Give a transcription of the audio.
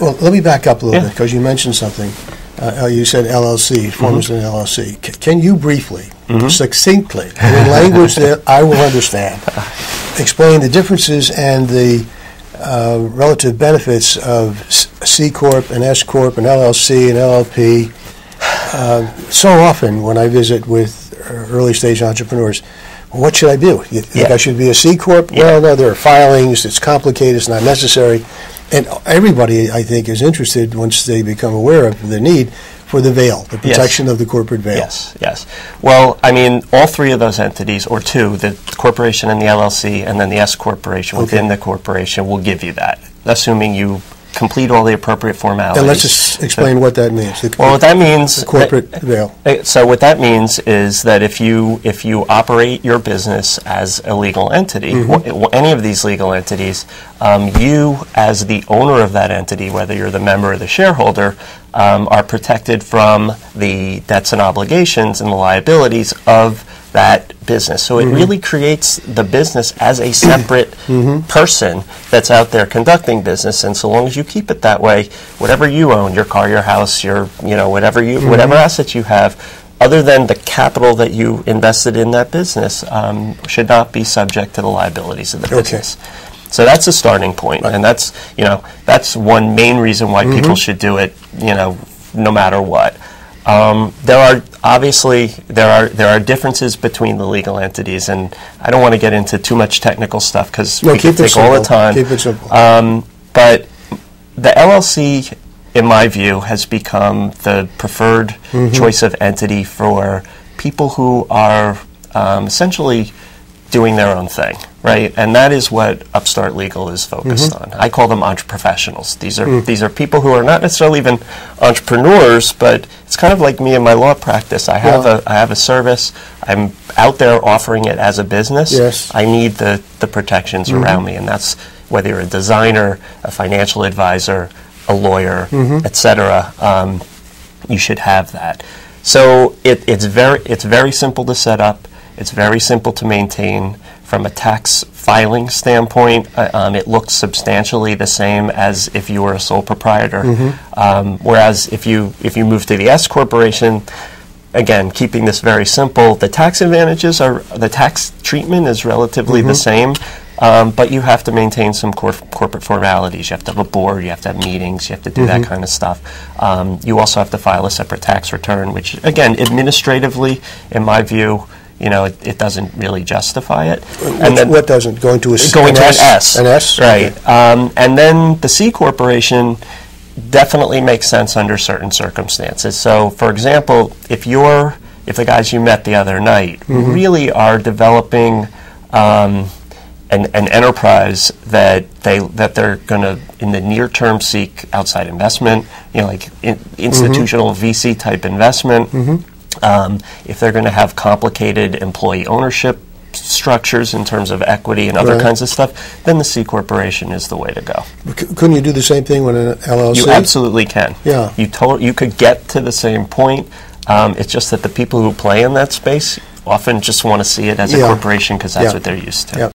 Well, let me back up a little bit, because you mentioned something. You said LLC, forms an LLC. Can you briefly, succinctly, and in language that I will understand, explain the differences and the relative benefits of C Corp and S Corp and LLC and LLP? So often when I visit with early stage entrepreneurs, what should I do? You think I should be a C Corp? Well, no, there are filings, it's complicated, it's not necessary. And everybody, I think, is interested, once they become aware of the need, for the veil, the protection of the corporate veil. Yes. Well, I mean, all three of those entities, or two, the corporation and the LLC, and then the S corporation within the corporation, will give you that, assuming you complete all the appropriate formalities. And let's just explain what that means. What that means, the corporate veil. So what that means is that if you operate your business as a legal entity, any of these legal entities, you as the owner of that entity, whether you're the member or the shareholder, are protected from the debts and obligations and the liabilities of that business. So it really creates the business as a separate person that's out there conducting business, and so long as you keep it that way, whatever you own, your car, your house, your whatever assets you have, other than the capital that you invested in that business, should not be subject to the liabilities of the business. So that's a starting point, and that's one main reason why people should do it, no matter what. There are obviously there are differences between the legal entities, and I don't want to get into too much technical stuff because we could take all the time. Keep it simple. But the LLC, in my view, has become the preferred choice of entity for people who are essentially doing their own thing, right? And that is what Upstart Legal is focused on. I call them entreprofessionals. These are people who are not necessarily even entrepreneurs, but it's kind of like me in my law practice. I have a service. I'm out there offering it as a business. Yes. I need the protections around me, and that's whether you're a designer, a financial advisor, a lawyer, etc. You should have that. So it's very simple to set up. It's very simple to maintain. From a tax filing standpoint, it looks substantially the same as if you were a sole proprietor. Whereas if you move to the S corporation, again, keeping this very simple, the tax advantages the tax treatment is relatively the same, but you have to maintain some corporate formalities. You have to have a board, you have to have meetings, you have to do that kind of stuff. You also have to file a separate tax return, which, again, administratively, in my view, it doesn't really justify it. And then what doesn't? Going to an S. An S? Right. Okay. And then the C corporation definitely makes sense under certain circumstances. So, for example, if the guys you met the other night really are developing an enterprise that they're going to, in the near term, seek outside investment, like institutional VC type investment. If they're going to have complicated employee ownership structures in terms of equity and other kinds of stuff, then the C corporation is the way to go. Couldn't you do the same thing with an LLC? You absolutely can. Yeah. You could get to the same point. It's just that the people who play in that space often just want to see it as a corporation because that's what they're used to.